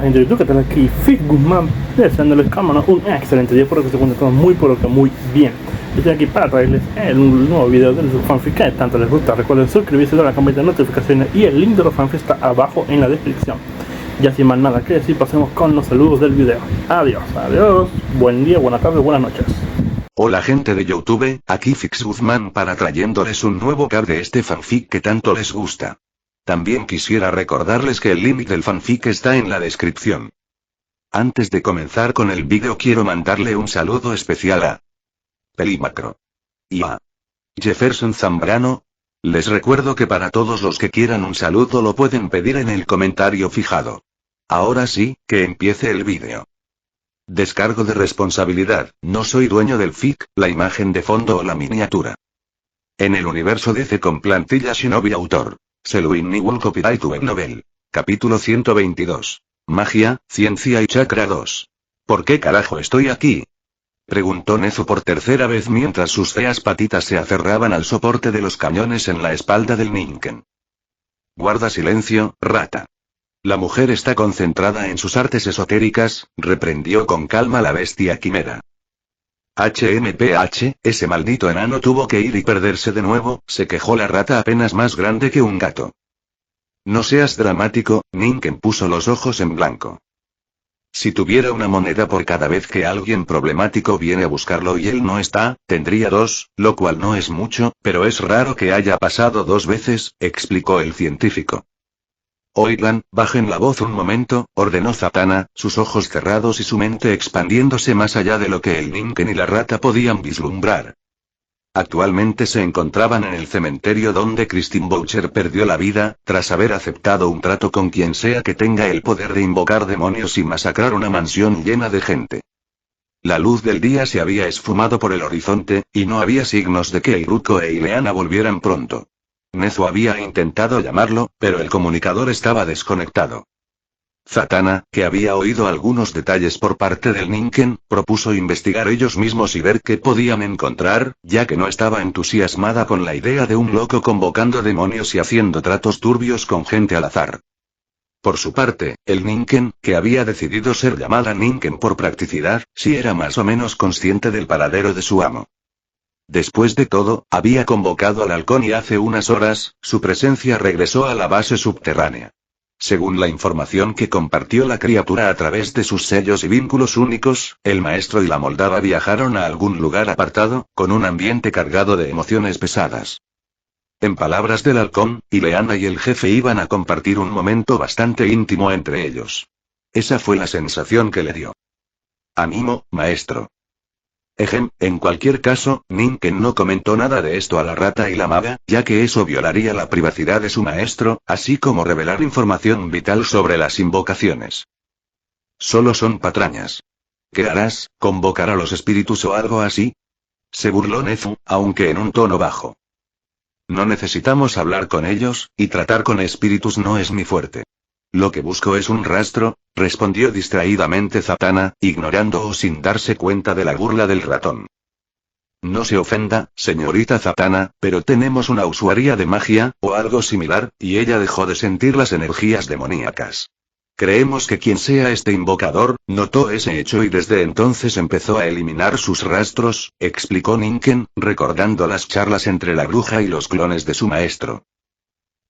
gente de YouTube, que tal aquí Fix Guzmán, deseándoles cámara un excelente día, por que se encuentran todos muy pero que muy bien. Estoy aquí para traerles un nuevo video de su fanfic que tanto les gusta. Recuerden suscribirse, dar la campanita de notificaciones y el link de los fanfics está abajo en la descripción. Ya sin más nada que decir, pasemos con los saludos del video. Adiós, buen día, buenas tardes, buenas noches. Hola gente de YouTube, aquí Fix Guzmán para trayéndoles un nuevo card de este fanfic que tanto les gusta. También quisiera recordarles que el link del fanfic está en la descripción. Antes de comenzar con el vídeo quiero mandarle un saludo especial a Pelimacro y a Jefferson Zambrano. Les recuerdo que para todos los que quieran un saludo lo pueden pedir en el comentario fijado. Ahora sí, que empiece el vídeo. Descargo de responsabilidad, no soy dueño del fic, la imagen de fondo o la miniatura. En el universo DC con plantilla Shinobi autor Selwyn Newell copyright web novel. Capítulo 122. Magia, ciencia y chakra 2. ¿Por qué carajo estoy aquí?, preguntó Nezu por tercera vez mientras sus feas patitas se aferraban al soporte de los cañones en la espalda del Ninken. Guarda silencio, rata. La mujer está concentrada en sus artes esotéricas, reprendió con calma la bestia quimera. HMPH, ese maldito enano tuvo que ir y perderse de nuevo, se quejó la rata apenas más grande que un gato. No seas dramático, Ninken puso los ojos en blanco. Si tuviera una moneda por cada vez que alguien problemático viene a buscarlo y él no está, tendría 2, lo cual no es mucho, pero es raro que haya pasado 2 veces, explicó el científico. Oigan, bajen la voz un momento, ordenó Zatanna, sus ojos cerrados y su mente expandiéndose más allá de lo que el Ninken y la rata podían vislumbrar. Actualmente se encontraban en el cementerio donde Christine Boucher perdió la vida, tras haber aceptado un trato con quien sea que tenga el poder de invocar demonios y masacrar una mansión llena de gente. La luz del día se había esfumado por el horizonte, y no había signos de que Iruko e Ileana volvieran pronto. Nezu había intentado llamarlo, pero el comunicador estaba desconectado. Zatanna, que había oído algunos detalles por parte del Ninken, propuso investigar ellos mismos y ver qué podían encontrar, ya que no estaba entusiasmada con la idea de un loco convocando demonios y haciendo tratos turbios con gente al azar. Por su parte, el Ninken, que había decidido ser llamada Ninken por practicidad, sí era más o menos consciente del paradero de su amo. Después de todo, había convocado al halcón y hace unas horas, su presencia regresó a la base subterránea. Según la información que compartió la criatura a través de sus sellos y vínculos únicos, el maestro y la moldava viajaron a algún lugar apartado, con un ambiente cargado de emociones pesadas. En palabras del halcón, Ileana y el jefe iban a compartir un momento bastante íntimo entre ellos. Esa fue la sensación que le dio. Ánimo, maestro. En cualquier caso, Ninken no comentó nada de esto a la rata y la maga, ya que eso violaría la privacidad de su maestro, así como revelar información vital sobre las invocaciones. Solo son patrañas. ¿Qué harás, convocar a los espíritus o algo así?, se burló Nezu, aunque en un tono bajo. No necesitamos hablar con ellos, y tratar con espíritus no es mi fuerte. Lo que busco es un rastro, respondió distraídamente Zatanna, ignorando o sin darse cuenta de la burla del ratón. No se ofenda, señorita Zatanna, pero tenemos una usuaria de magia, o algo similar, y ella dejó de sentir las energías demoníacas. Creemos que quien sea este invocador, notó ese hecho y desde entonces empezó a eliminar sus rastros, explicó Ninken, recordando las charlas entre la bruja y los clones de su maestro.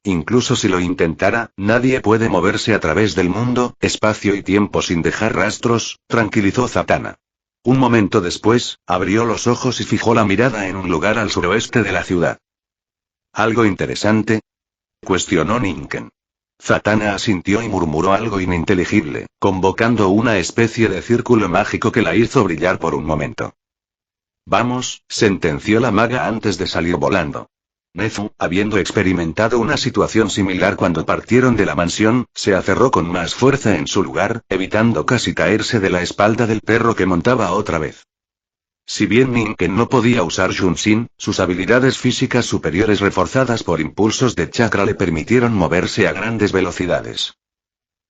Incluso si lo intentara, nadie puede moverse a través del mundo, espacio y tiempo sin dejar rastros, tranquilizó Zatanna. Un momento después, abrió los ojos y fijó la mirada en un lugar al suroeste de la ciudad. ¿Algo interesante?, cuestionó Ninken. Zatanna asintió y murmuró algo ininteligible, convocando una especie de círculo mágico que la hizo brillar por un momento. Vamos, sentenció la maga antes de salir volando. Nezu, habiendo experimentado una situación similar cuando partieron de la mansión, se aferró con más fuerza en su lugar, evitando casi caerse de la espalda del perro que montaba otra vez. Si bien Ninken no podía usar Shunshin, sus habilidades físicas superiores reforzadas por impulsos de chakra le permitieron moverse a grandes velocidades.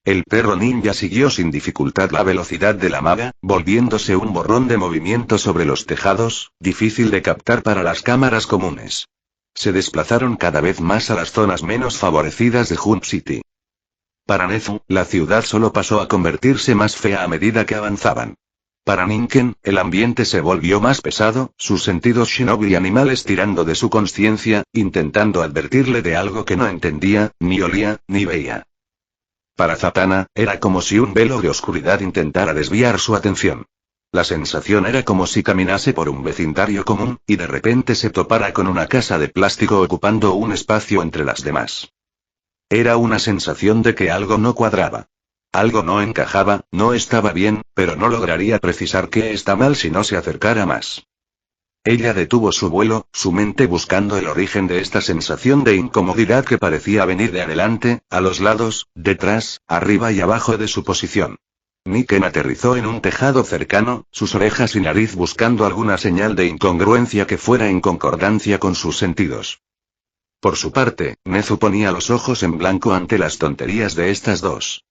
El perro ninja siguió sin dificultad la velocidad de la maga, volviéndose un borrón de movimiento sobre los tejados, difícil de captar para las cámaras comunes. Se desplazaron cada vez más a las zonas menos favorecidas de Hunt City. Para Nezu, la ciudad solo pasó a convertirse más fea a medida que avanzaban. Para Ninken, el ambiente se volvió más pesado, sus sentidos shinobi y animales tirando de su conciencia, intentando advertirle de algo que no entendía, ni olía, ni veía. Para Zatanna, era como si un velo de oscuridad intentara desviar su atención. La sensación era como si caminase por un vecindario común, y de repente se topara con una casa de plástico ocupando un espacio entre las demás. Era una sensación de que algo no cuadraba. Algo no encajaba, no estaba bien, pero no lograría precisar qué está mal si no se acercara más. Ella detuvo su vuelo, su mente buscando el origen de esta sensación de incomodidad que parecía venir de adelante, a los lados, detrás, arriba y abajo de su posición. Niken aterrizó en un tejado cercano, sus orejas y nariz buscando alguna señal de incongruencia que fuera en concordancia con sus sentidos. Por su parte, Nezu ponía los ojos en blanco ante las tonterías de estas dos.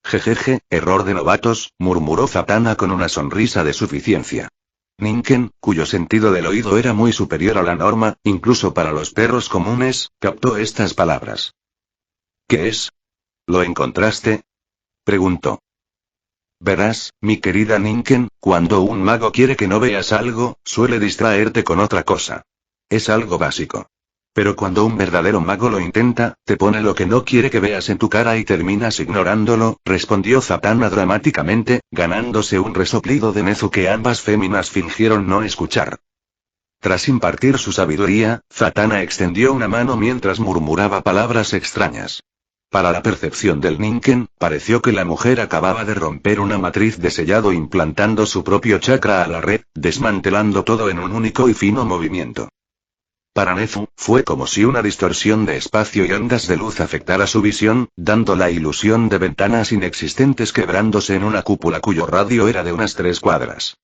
Jejeje, error de novatos, murmuró Zatanna con una sonrisa de suficiencia. Ninken, cuyo sentido del oído era muy superior a la norma, incluso para los perros comunes, captó estas palabras. ¿Qué es? ¿Lo encontraste? Preguntó. Verás, mi querida Ninken, cuando un mago quiere que no veas algo, suele distraerte con otra cosa. Es algo básico. Pero cuando un verdadero mago lo intenta, te pone lo que no quiere que veas en tu cara y terminas ignorándolo, respondió Zatanna dramáticamente, ganándose un resoplido de Nezu que ambas féminas fingieron no escuchar. Tras impartir su sabiduría, Zatanna extendió una mano mientras murmuraba palabras extrañas. Para la percepción del Ninken, pareció que la mujer acababa de romper una matriz de sellado implantando su propio chakra a la red, desmantelando todo en un único y fino movimiento. Para Nezu, fue como si una distorsión de espacio y ondas de luz afectara su visión, dando la ilusión de ventanas inexistentes quebrándose en una cúpula cuyo radio era de unas 3 cuadras.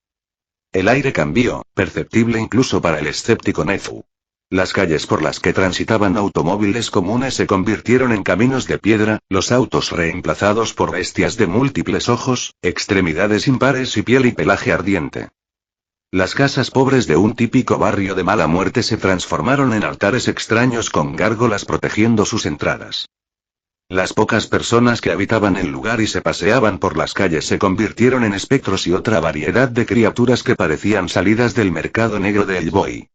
El aire cambió, perceptible incluso para el escéptico Nezu. Las calles por las que transitaban automóviles comunes se convirtieron en caminos de piedra, los autos reemplazados por bestias de múltiples ojos, extremidades impares y piel y pelaje ardiente. Las casas pobres de un típico barrio de mala muerte se transformaron en altares extraños con gárgolas protegiendo sus entradas. Las pocas personas que habitaban el lugar y se paseaban por las calles se convirtieron en espectros y otra variedad de criaturas que parecían salidas del mercado negro de El Boy.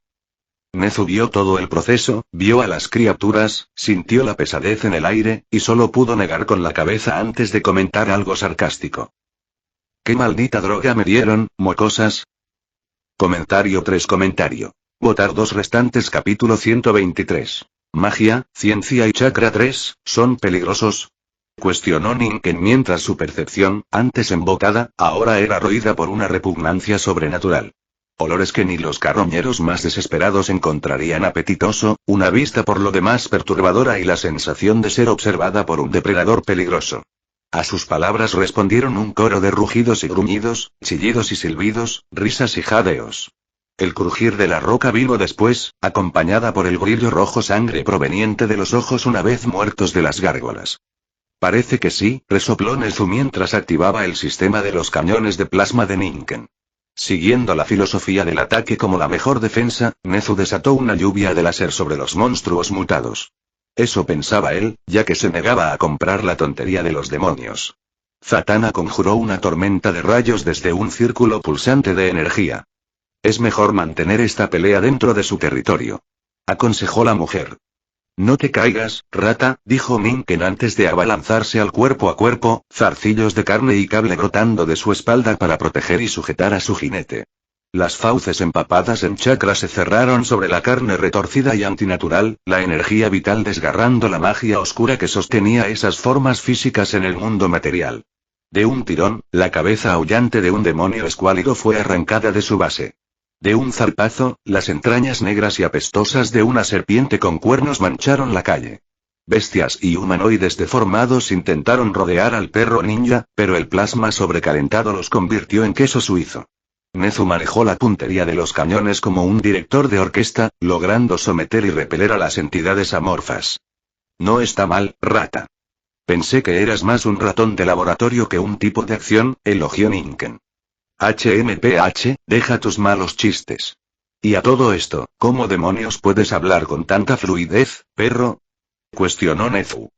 Nezu vio todo el proceso, vio a las criaturas, sintió la pesadez en el aire, y solo pudo negar con la cabeza antes de comentar algo sarcástico. ¿Qué maldita droga me dieron, mocosas? Comentario 3. Votar 2 restantes. Capítulo 123. Magia, ciencia y chakra 3, ¿son peligrosos? Cuestionó Ninken mientras su percepción, antes embocada, ahora era roída por una repugnancia sobrenatural. Olores que ni los carroñeros más desesperados encontrarían apetitoso, una vista por lo demás perturbadora y la sensación de ser observada por un depredador peligroso. A sus palabras respondieron un coro de rugidos y gruñidos, chillidos y silbidos, risas y jadeos. El crujir de la roca vino después, acompañada por el brillo rojo sangre proveniente de los ojos una vez muertos de las gárgolas. Parece que sí, resopló Nezu mientras activaba el sistema de los cañones de plasma de Ninken. Siguiendo la filosofía del ataque como la mejor defensa, Nezu desató una lluvia de láser sobre los monstruos mutados. Eso pensaba él, ya que se negaba a comprar la tontería de los demonios. Zatanna conjuró una tormenta de rayos desde un círculo pulsante de energía. Es mejor mantener esta pelea dentro de su territorio, aconsejó la mujer. No te caigas, rata, dijo Ninken antes de abalanzarse al cuerpo a cuerpo, zarcillos de carne y cable brotando de su espalda para proteger y sujetar a su jinete. Las fauces empapadas en chakra se cerraron sobre la carne retorcida y antinatural, la energía vital desgarrando la magia oscura que sostenía esas formas físicas en el mundo material. De un tirón, la cabeza aullante de un demonio escuálido fue arrancada de su base. De un zarpazo, las entrañas negras y apestosas de una serpiente con cuernos mancharon la calle. Bestias y humanoides deformados intentaron rodear al perro ninja, pero el plasma sobrecalentado los convirtió en queso suizo. Nezu manejó la puntería de los cañones como un director de orquesta, logrando someter y repeler a las entidades amorfas. No está mal, rata. Pensé que eras más un ratón de laboratorio que un tipo de acción, elogió Ninken. HMPH, deja tus malos chistes. Y a todo esto, ¿cómo demonios puedes hablar con tanta fluidez, perro? Cuestionó Nezu.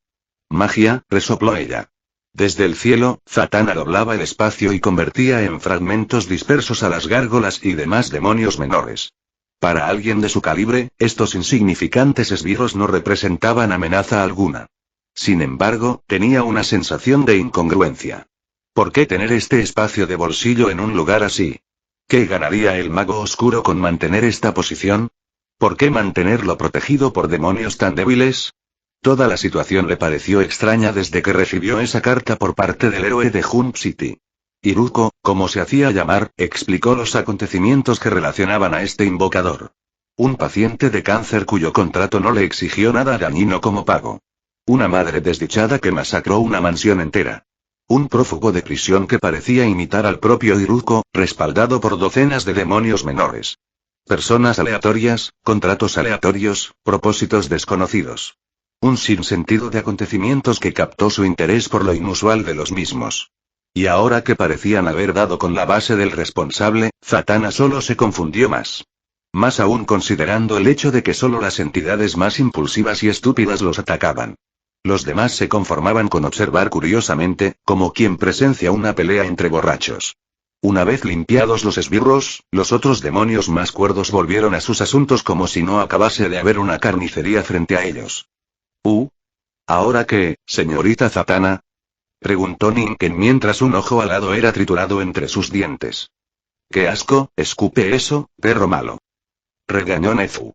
Magia, resopló ella. Desde el cielo, Zatanna doblaba el espacio y convertía en fragmentos dispersos a las gárgolas y demás demonios menores. Para alguien de su calibre, estos insignificantes esbirros no representaban amenaza alguna. Sin embargo, tenía una sensación de incongruencia. ¿Por qué tener este espacio de bolsillo en un lugar así? ¿Qué ganaría el mago oscuro con mantener esta posición? ¿Por qué mantenerlo protegido por demonios tan débiles? Toda la situación le pareció extraña desde que recibió esa carta por parte del héroe de Jump City. Iruko, como se hacía llamar, explicó los acontecimientos que relacionaban a este invocador. Un paciente de cáncer cuyo contrato no le exigió nada dañino como pago. Una madre desdichada que masacró una mansión entera. Un prófugo de prisión que parecía imitar al propio Iruko, respaldado por docenas de demonios menores. Personas aleatorias, contratos aleatorios, propósitos desconocidos. Un sinsentido de acontecimientos que captó su interés por lo inusual de los mismos. Y ahora que parecían haber dado con la base del responsable, Zatanna solo se confundió más. Más aún considerando el hecho de que solo las entidades más impulsivas y estúpidas los atacaban. Los demás se conformaban con observar curiosamente, como quien presencia una pelea entre borrachos. Una vez limpiados los esbirros, los otros demonios más cuerdos volvieron a sus asuntos como si no acabase de haber una carnicería frente a ellos. ¿Ahora qué, señorita Zatanna? Preguntó Ninken mientras un ojo alado era triturado entre sus dientes. ¡Qué asco! Escupe eso, perro malo. Regañó Nezu.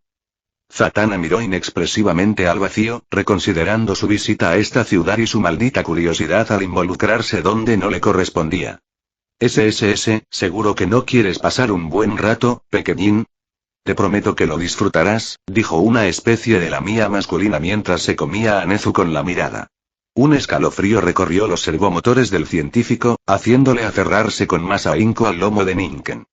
Zatanna miró inexpresivamente al vacío, reconsiderando su visita a esta ciudad y su maldita curiosidad al involucrarse donde no le correspondía. Seguro que no quieres pasar un buen rato, pequeñín. Te prometo que lo disfrutarás, dijo una especie de lamía masculina mientras se comía a Nezu con la mirada. Un escalofrío recorrió los servomotores del científico, haciéndole aferrarse con más ahínco al lomo de Ninken.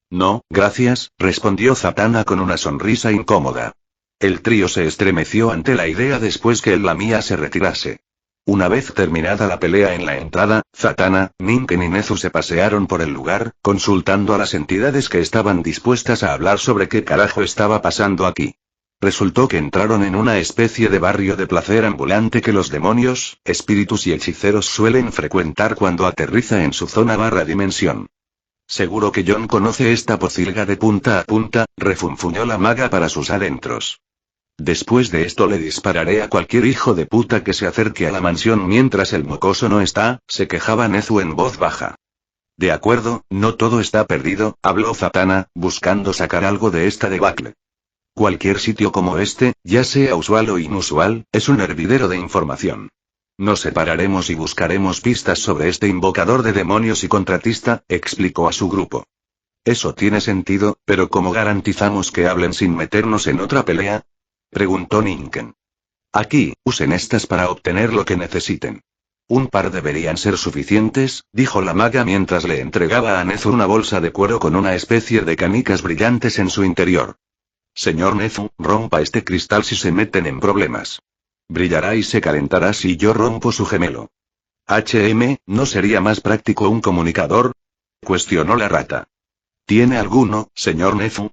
No, gracias, respondió Zatanna con una sonrisa incómoda. El trío se estremeció ante la idea después que el lamía se retirase. Una vez terminada la pelea en la entrada, Zatanna, Ninken y Nezu se pasearon por el lugar, consultando a las entidades que estaban dispuestas a hablar sobre qué carajo estaba pasando aquí. Resultó que entraron en una especie de barrio de placer ambulante que los demonios, espíritus y hechiceros suelen frecuentar cuando aterriza en su zona barra dimensión. Seguro que John conoce esta pocilga de punta a punta, refunfuñó la maga para sus adentros. Después de esto le dispararé a cualquier hijo de puta que se acerque a la mansión mientras el mocoso no está, se quejaba Nezu en voz baja. De acuerdo, no todo está perdido, habló Zatanna, buscando sacar algo de esta debacle. Cualquier sitio como este, ya sea usual o inusual, es un hervidero de información. Nos separaremos y buscaremos pistas sobre este invocador de demonios y contratista, explicó a su grupo. Eso tiene sentido, pero ¿cómo garantizamos que hablen sin meternos en otra pelea? Preguntó Ninken. Aquí, usen estas para obtener lo que necesiten. Un par deberían ser suficientes, dijo la maga mientras le entregaba a Nezu una bolsa de cuero con una especie de canicas brillantes en su interior. Señor Nezu, rompa este cristal si se meten en problemas. Brillará y se calentará si yo rompo su gemelo. ¿No sería más práctico un comunicador? Cuestionó la rata. ¿Tiene alguno, señor Nezu?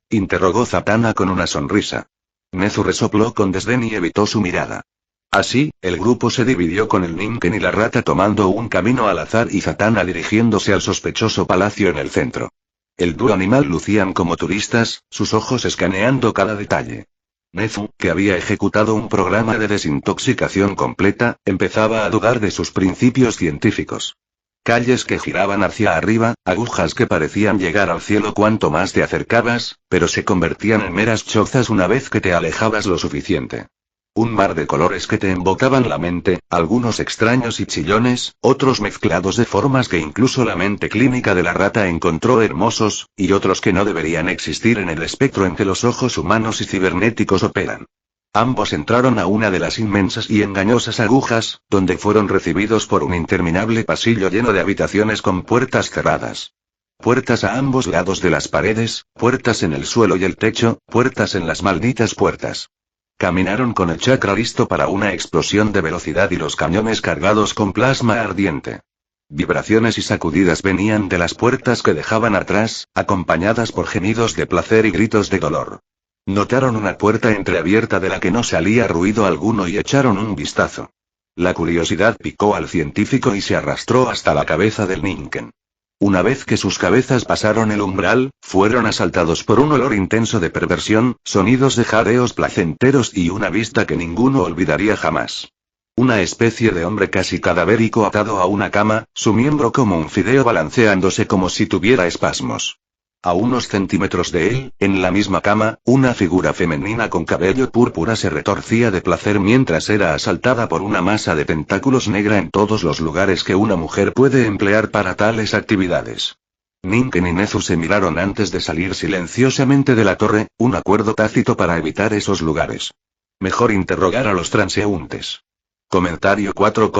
Interrogó Zatanna con una sonrisa. Nezu resopló con desdén y evitó su mirada. Así, el grupo se dividió con el Ninken y la rata tomando un camino al azar y Zatanna dirigiéndose al sospechoso palacio en el centro. El dúo animal lucían como turistas, sus ojos escaneando cada detalle. Nezu, que había ejecutado un programa de desintoxicación completa, empezaba a dudar de sus principios científicos. Calles que giraban hacia arriba, agujas que parecían llegar al cielo cuanto más te acercabas, pero se convertían en meras chozas una vez que te alejabas lo suficiente. Un mar de colores que te embotaban la mente, algunos extraños y chillones, otros mezclados de formas que incluso la mente clínica de la rata encontró hermosos, y otros que no deberían existir en el espectro en que los ojos humanos y cibernéticos operan. Ambos entraron a una de las inmensas y engañosas agujas, donde fueron recibidos por un interminable pasillo lleno de habitaciones con puertas cerradas. Puertas a ambos lados de las paredes, puertas en el suelo y el techo, puertas en las malditas puertas. Caminaron con el chakra listo para una explosión de velocidad y los cañones cargados con plasma ardiente. Vibraciones y sacudidas venían de las puertas que dejaban atrás, acompañadas por gemidos de placer y gritos de dolor. Notaron una puerta entreabierta de la que no salía ruido alguno y echaron un vistazo. La curiosidad picó al científico y se arrastró hasta la cabeza del Ninken. Una vez que sus cabezas pasaron el umbral, fueron asaltados por un olor intenso de perversión, sonidos de jadeos placenteros y una vista que ninguno olvidaría jamás. Una especie de hombre casi cadavérico atado a una cama, su miembro como un fideo balanceándose como si tuviera espasmos. A unos centímetros de él, en la misma cama, una figura femenina con cabello púrpura se retorcía de placer mientras era asaltada por una masa de tentáculos negra en todos los lugares que una mujer puede emplear para tales actividades. Ninken y Nezu se miraron antes de salir silenciosamente de la torre, un acuerdo tácito para evitar esos lugares. Mejor interrogar a los transeúntes. Comentario 4.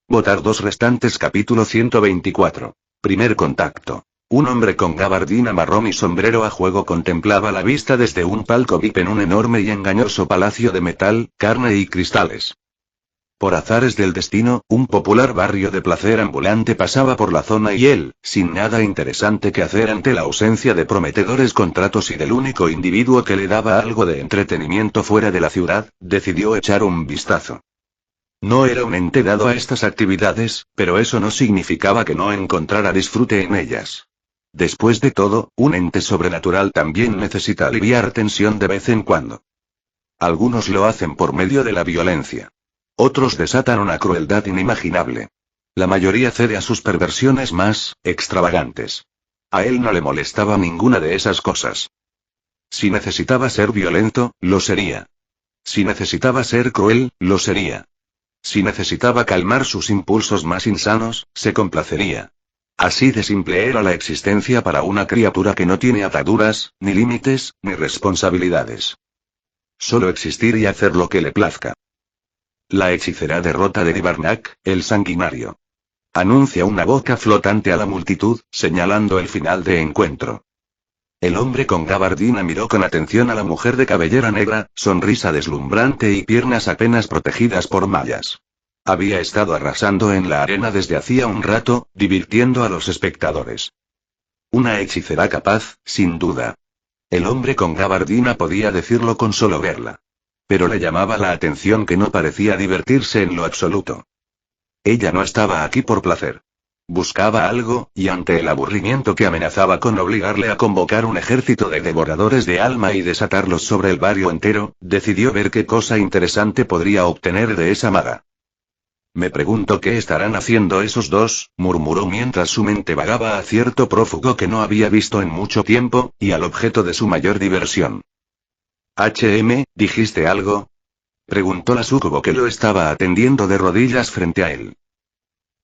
Votar 2 restantes. Capítulo 124. Primer contacto. Un hombre con gabardina marrón y sombrero a juego contemplaba la vista desde un palco VIP en un enorme y engañoso palacio de metal, carne y cristales. Por azares del destino, un popular barrio de placer ambulante pasaba por la zona y él, sin nada interesante que hacer ante la ausencia de prometedores contratos y del único individuo que le daba algo de entretenimiento fuera de la ciudad, decidió echar un vistazo. No era un ente dado a estas actividades, pero eso no significaba que no encontrara disfrute en ellas. Después de todo, un ente sobrenatural también necesita aliviar tensión de vez en cuando. Algunos lo hacen por medio de la violencia. Otros desatan una crueldad inimaginable. La mayoría cede a sus perversiones más extravagantes. A él no le molestaba ninguna de esas cosas. Si necesitaba ser violento, lo sería. Si necesitaba ser cruel, lo sería. Si necesitaba calmar sus impulsos más insanos, se complacería. Así de simple era la existencia para una criatura que no tiene ataduras, ni límites, ni responsabilidades. Solo existir y hacer lo que le plazca. La hechicera derrota de Divarnak, el sanguinario. Anuncia una boca flotante a la multitud, señalando el final de encuentro. El hombre con gabardina miró con atención a la mujer de cabellera negra, sonrisa deslumbrante y piernas apenas protegidas por mallas. Había estado arrasando en la arena desde hacía un rato, divirtiendo a los espectadores. Una hechicera capaz, sin duda. El hombre con gabardina podía decirlo con solo verla. Pero le llamaba la atención que no parecía divertirse en lo absoluto. Ella no estaba aquí por placer. Buscaba algo, y ante el aburrimiento que amenazaba con obligarle a convocar un ejército de devoradores de alma y desatarlos sobre el barrio entero, decidió ver qué cosa interesante podría obtener de esa maga. Me pregunto qué estarán haciendo esos dos, murmuró mientras su mente vagaba a cierto prófugo que no había visto en mucho tiempo, y al objeto de su mayor diversión. ¿Dijiste algo? Preguntó la súcubo que lo estaba atendiendo de rodillas frente a él.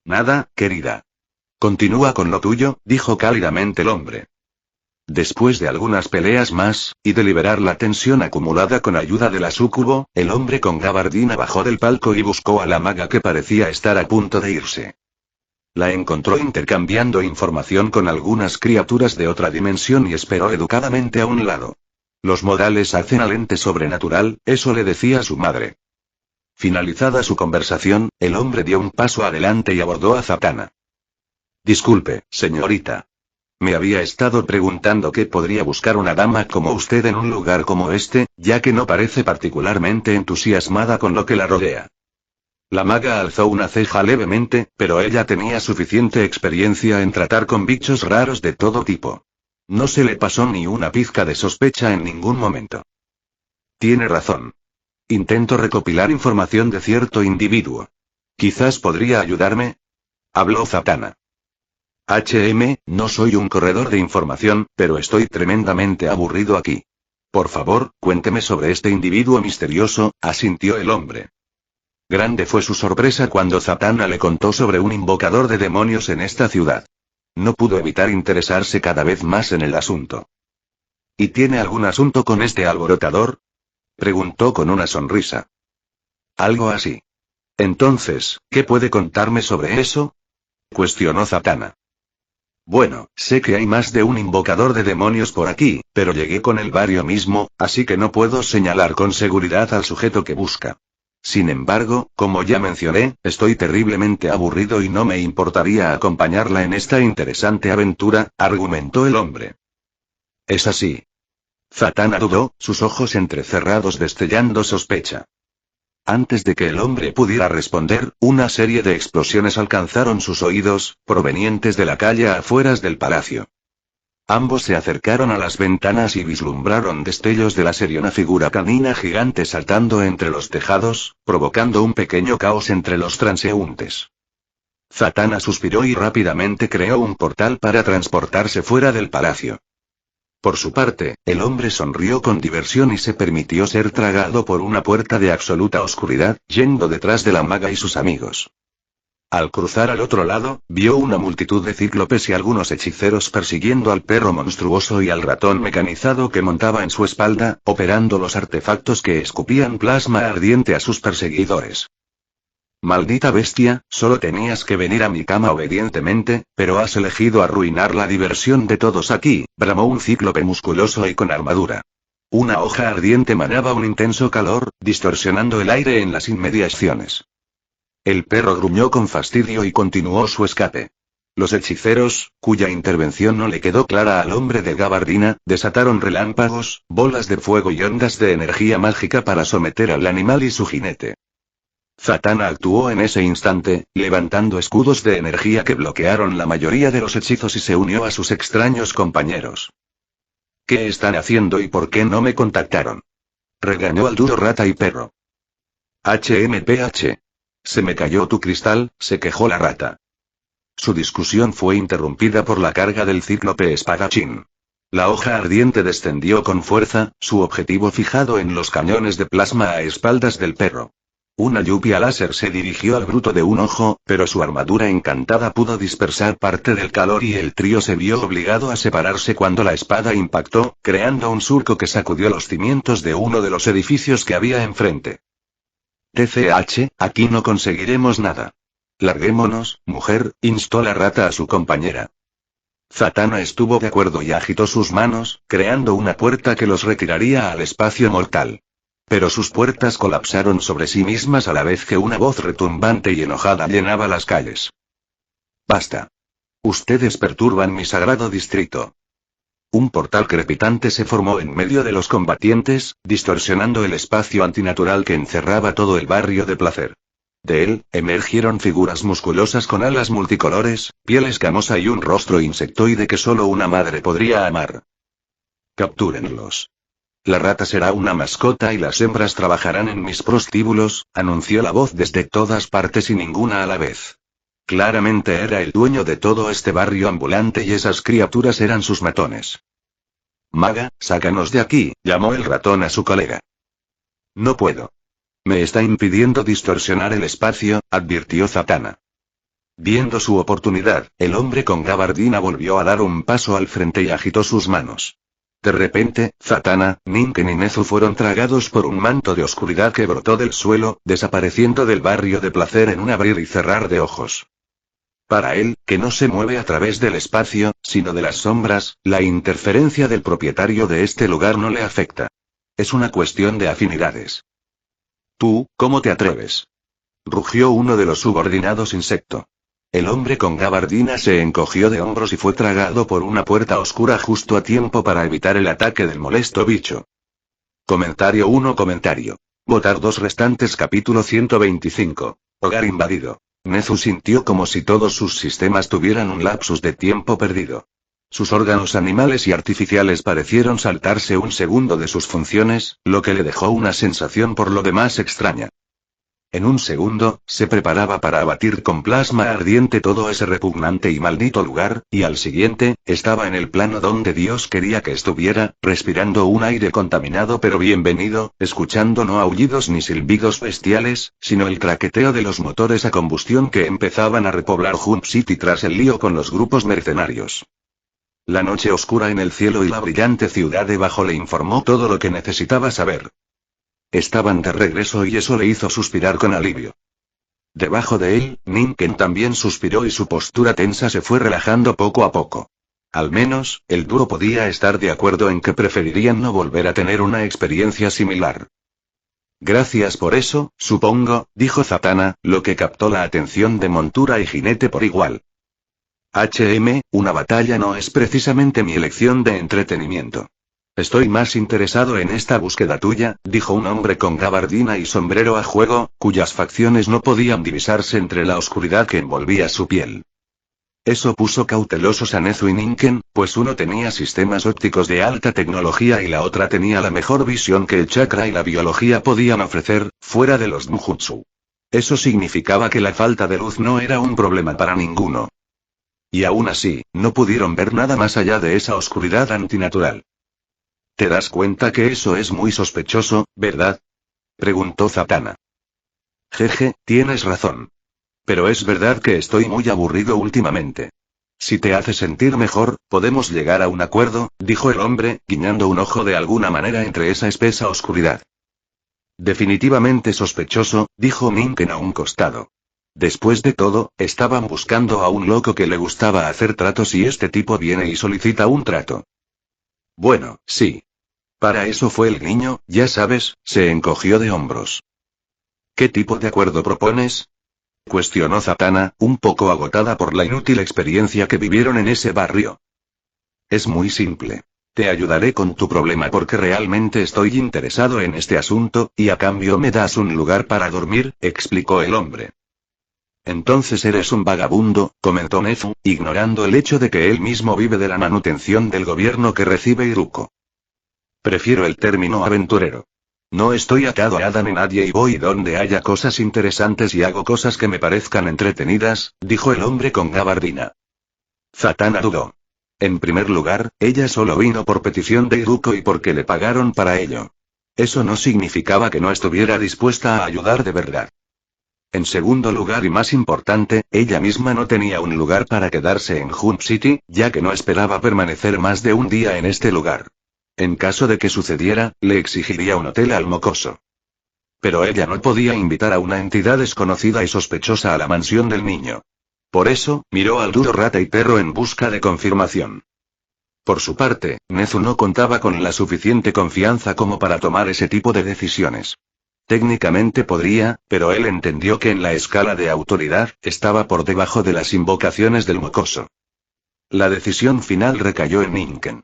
Nada, querida. Continúa con lo tuyo, dijo cálidamente el hombre. Después de algunas peleas más, y de liberar la tensión acumulada con ayuda de la súcubo, el hombre con gabardina bajó del palco y buscó a la maga que parecía estar a punto de irse. La encontró intercambiando información con algunas criaturas de otra dimensión y esperó educadamente a un lado. Los modales hacen al ente sobrenatural, eso le decía su madre. Finalizada su conversación, el hombre dio un paso adelante y abordó a Zatanna. Disculpe, señorita. Me había estado preguntando qué podría buscar una dama como usted en un lugar como este, ya que no parece particularmente entusiasmada con lo que la rodea. La maga alzó una ceja levemente, pero ella tenía suficiente experiencia en tratar con bichos raros de todo tipo. No se le pasó ni una pizca de sospecha en ningún momento. Tiene razón. Intento recopilar información de cierto individuo. Quizás podría ayudarme. Habló Zatanna. No soy un corredor de información, pero estoy tremendamente aburrido aquí. Por favor, cuénteme sobre este individuo misterioso, asintió el hombre. Grande fue su sorpresa cuando Zatanna le contó sobre un invocador de demonios en esta ciudad. No pudo evitar interesarse cada vez más en el asunto. ¿Y tiene algún asunto con este alborotador? Preguntó con una sonrisa. Algo así. Entonces, ¿qué puede contarme sobre eso? Cuestionó Zatanna. Bueno, sé que hay más de un invocador de demonios por aquí, pero llegué con el barrio mismo, así que no puedo señalar con seguridad al sujeto que busca. Sin embargo, como ya mencioné, estoy terriblemente aburrido y no me importaría acompañarla en esta interesante aventura, argumentó el hombre. Es así. Zatanna dudó, sus ojos entrecerrados destellando sospecha. Antes de que el hombre pudiera responder, una serie de explosiones alcanzaron sus oídos, provenientes de la calle a afueras del palacio. Ambos se acercaron a las ventanas y vislumbraron destellos de la serie una figura canina gigante saltando entre los tejados, provocando un pequeño caos entre los transeúntes. Zatanna suspiró y rápidamente creó un portal para transportarse fuera del palacio. Por su parte, el hombre sonrió con diversión y se permitió ser tragado por una puerta de absoluta oscuridad, yendo detrás de la maga y sus amigos. Al cruzar al otro lado, vio una multitud de cíclopes y algunos hechiceros persiguiendo al perro monstruoso y al ratón mecanizado que montaba en su espalda, operando los artefactos que escupían plasma ardiente a sus perseguidores. Maldita bestia, solo tenías que venir a mi cama obedientemente, pero has elegido arruinar la diversión de todos aquí, bramó un cíclope musculoso y con armadura. Una hoja ardiente manaba un intenso calor, distorsionando el aire en las inmediaciones. El perro gruñó con fastidio y continuó su escape. Los hechiceros, cuya intervención no le quedó clara al hombre de gabardina, desataron relámpagos, bolas de fuego y ondas de energía mágica para someter al animal y su jinete. Zatanna actuó en ese instante, levantando escudos de energía que bloquearon la mayoría de los hechizos y se unió a sus extraños compañeros. ¿Qué están haciendo y por qué no me contactaron? Regañó al duro rata y perro. HMPH. Se me cayó tu cristal, se quejó la rata. Su discusión fue interrumpida por la carga del cíclope espadachín. La hoja ardiente descendió con fuerza, su objetivo fijado en los cañones de plasma a espaldas del perro. Una lluvia láser se dirigió al bruto de un ojo, pero su armadura encantada pudo dispersar parte del calor y el trío se vio obligado a separarse cuando la espada impactó, creando un surco que sacudió los cimientos de uno de los edificios que había enfrente. TCH, aquí no conseguiremos nada. Larguémonos, mujer, instó la rata a su compañera. Zatanna estuvo de acuerdo y agitó sus manos, creando una puerta que los retiraría al espacio mortal. Pero sus puertas colapsaron sobre sí mismas a la vez que una voz retumbante y enojada llenaba las calles. Basta. Ustedes perturban mi sagrado distrito. Un portal crepitante se formó en medio de los combatientes, distorsionando el espacio antinatural que encerraba todo el barrio de placer. De él, emergieron figuras musculosas con alas multicolores, piel escamosa y un rostro insectoide que solo una madre podría amar. Captúrenlos. La rata será una mascota y las hembras trabajarán en mis prostíbulos, anunció la voz desde todas partes y ninguna a la vez. Claramente era el dueño de todo este barrio ambulante y esas criaturas eran sus matones. Maga, sácanos de aquí, llamó el ratón a su colega. No puedo. Me está impidiendo distorsionar el espacio, advirtió Zatanna. Viendo su oportunidad, el hombre con gabardina volvió a dar un paso al frente y agitó sus manos. De repente, Zatanna, Ninken y Nezu fueron tragados por un manto de oscuridad que brotó del suelo, desapareciendo del barrio de placer en un abrir y cerrar de ojos. Para él, que no se mueve a través del espacio, sino de las sombras, la interferencia del propietario de este lugar no le afecta. Es una cuestión de afinidades. ¿Tú, cómo te atreves? Rugió uno de los subordinados insecto. El hombre con gabardina se encogió de hombros y fue tragado por una puerta oscura justo a tiempo para evitar el ataque del molesto bicho. Comentario 1. Votar 2 restantes. Capítulo 125. Hogar invadido. Nezu sintió como si todos sus sistemas tuvieran un lapsus de tiempo perdido. Sus órganos animales y artificiales parecieron saltarse un segundo de sus funciones, lo que le dejó una sensación por lo demás extraña. En un segundo, se preparaba para abatir con plasma ardiente todo ese repugnante y maldito lugar, y al siguiente, estaba en el plano donde Dios quería que estuviera, respirando un aire contaminado pero bienvenido, escuchando no aullidos ni silbidos bestiales, sino el traqueteo de los motores a combustión que empezaban a repoblar Jump City tras el lío con los grupos mercenarios. La noche oscura en el cielo y la brillante ciudad debajo le informó todo lo que necesitaba saber. Estaban de regreso y eso le hizo suspirar con alivio. Debajo de él, Ninken también suspiró y su postura tensa se fue relajando poco a poco. Al menos, el dúo podía estar de acuerdo en que preferirían no volver a tener una experiencia similar. Gracias por eso, supongo, dijo Zatanna, lo que captó la atención de montura y jinete por igual. Una batalla no es precisamente mi elección de entretenimiento. Estoy más interesado en esta búsqueda tuya, dijo un hombre con gabardina y sombrero a juego, cuyas facciones no podían divisarse entre la oscuridad que envolvía su piel. Eso puso cautelosos a Nezu y Ninken, pues uno tenía sistemas ópticos de alta tecnología y la otra tenía la mejor visión que el chakra y la biología podían ofrecer, fuera de los Mjutsu. Eso significaba que la falta de luz no era un problema para ninguno. Y aún así, no pudieron ver nada más allá de esa oscuridad antinatural. ¿Te das cuenta que eso es muy sospechoso, verdad? Preguntó Zatanna. Jeje, tienes razón. Pero es verdad que estoy muy aburrido últimamente. Si te hace sentir mejor, podemos llegar a un acuerdo, dijo el hombre, guiñando un ojo de alguna manera entre esa espesa oscuridad. Definitivamente sospechoso, dijo Ninken a un costado. Después de todo, estaban buscando a un loco que le gustaba hacer tratos y este tipo viene y solicita un trato. Bueno, sí. Para eso fue el niño, ya sabes, se encogió de hombros. ¿Qué tipo de acuerdo propones? Cuestionó Zatanna, un poco agotada por la inútil experiencia que vivieron en ese barrio. Es muy simple. Te ayudaré con tu problema porque realmente estoy interesado en este asunto, y a cambio me das un lugar para dormir, explicó el hombre. Entonces eres un vagabundo, comentó Nezu, ignorando el hecho de que él mismo vive de la manutención del gobierno que recibe Iruko. Prefiero el término aventurero. No estoy atado a nada ni nadie y voy donde haya cosas interesantes y hago cosas que me parezcan entretenidas, dijo el hombre con gabardina. Zatanna dudó. En primer lugar, ella solo vino por petición de Iruko y porque le pagaron para ello. Eso no significaba que no estuviera dispuesta a ayudar de verdad. En segundo lugar y más importante, ella misma no tenía un lugar para quedarse en Hunt City, ya que no esperaba permanecer más de un día en este lugar. En caso de que sucediera, le exigiría un hotel al mocoso. Pero ella no podía invitar a una entidad desconocida y sospechosa a la mansión del niño. Por eso, miró al duro rata y perro en busca de confirmación. Por su parte, Nezu no contaba con la suficiente confianza como para tomar ese tipo de decisiones. Técnicamente podría, pero él entendió que en la escala de autoridad, estaba por debajo de las invocaciones del mocoso. La decisión final recayó en Ninken.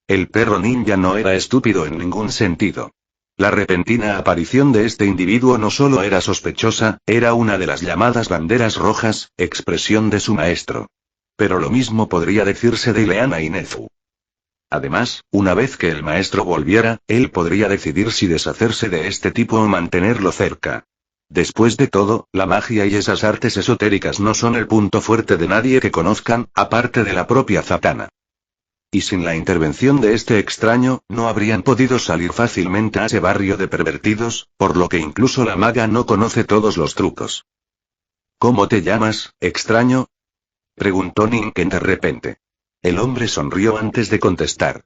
El perro ninja no era estúpido en ningún sentido. La repentina aparición de este individuo no solo era sospechosa, era una de las llamadas banderas rojas, expresión de su maestro. Pero lo mismo podría decirse de Ileana y Nezu. Además, una vez que el maestro volviera, él podría decidir si deshacerse de este tipo o mantenerlo cerca. Después de todo, la magia y esas artes esotéricas no son el punto fuerte de nadie que conozcan, aparte de la propia Zatanna. Y sin la intervención de este extraño, no habrían podido salir fácilmente a ese barrio de pervertidos, por lo que incluso la maga no conoce todos los trucos. ¿Cómo te llamas, extraño? Preguntó Ninken de repente. El hombre sonrió antes de contestar.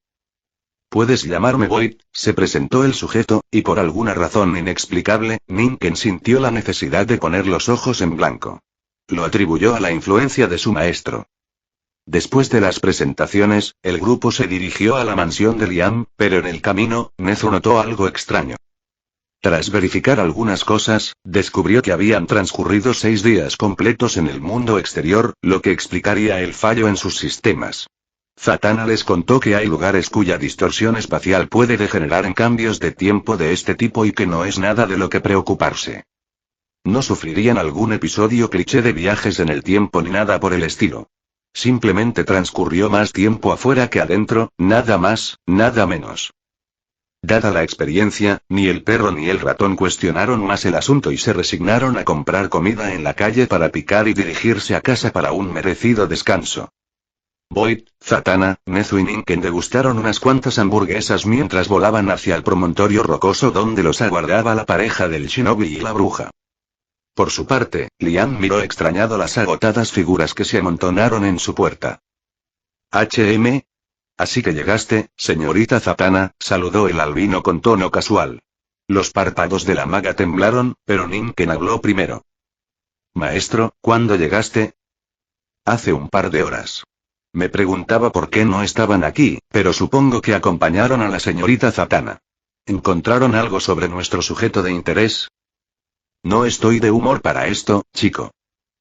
Puedes llamarme Void, se presentó el sujeto, y por alguna razón inexplicable, Ninken sintió la necesidad de poner los ojos en blanco. Lo atribuyó a la influencia de su maestro. Después de las presentaciones, el grupo se dirigió a la mansión de Liam, pero en el camino, Nezu notó algo extraño. Tras verificar algunas cosas, descubrió que habían transcurrido 6 días completos en el mundo exterior, lo que explicaría el fallo en sus sistemas. Zatanna les contó que hay lugares cuya distorsión espacial puede degenerar en cambios de tiempo de este tipo y que no es nada de lo que preocuparse. No sufrirían algún episodio cliché de viajes en el tiempo ni nada por el estilo. Simplemente transcurrió más tiempo afuera que adentro, nada más, nada menos. Dada la experiencia, ni el perro ni el ratón cuestionaron más el asunto y se resignaron a comprar comida en la calle para picar y dirigirse a casa para un merecido descanso. Void, Zatanna, Nezu y Ninken degustaron unas cuantas hamburguesas mientras volaban hacia el promontorio rocoso donde los aguardaba la pareja del shinobi y la bruja. Por su parte, Liam miró extrañado las agotadas figuras que se amontonaron en su puerta. Así que llegaste, señorita Zatanna, saludó el albino con tono casual. Los párpados de la maga temblaron, pero Ninken habló primero. Maestro, ¿cuándo llegaste? Hace un par de horas. Me preguntaba por qué no estaban aquí, pero supongo que acompañaron a la señorita Zatanna. ¿Encontraron algo sobre nuestro sujeto de interés? No estoy de humor para esto, chico.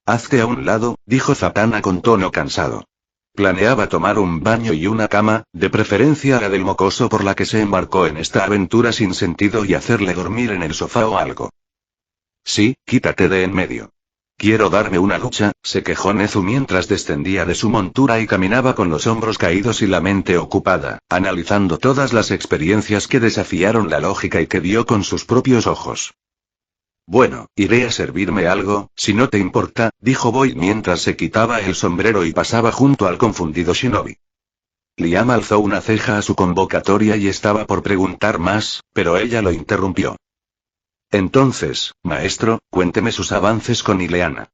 Hazte a un lado, dijo Zatanna con tono cansado. Planeaba tomar un baño y una cama, de preferencia la del mocoso por la que se embarcó en esta aventura sin sentido y hacerle dormir en el sofá o algo. Sí, quítate de en medio. Quiero darme una ducha, se quejó Nezu mientras descendía de su montura y caminaba con los hombros caídos y la mente ocupada, analizando todas las experiencias que desafiaron la lógica y que vio con sus propios ojos. Bueno, iré a servirme algo, si no te importa, dijo Boyd mientras se quitaba el sombrero y pasaba junto al confundido shinobi. Liam alzó una ceja a su convocatoria y estaba por preguntar más, pero ella lo interrumpió. Entonces, maestro, cuénteme sus avances con Ileana.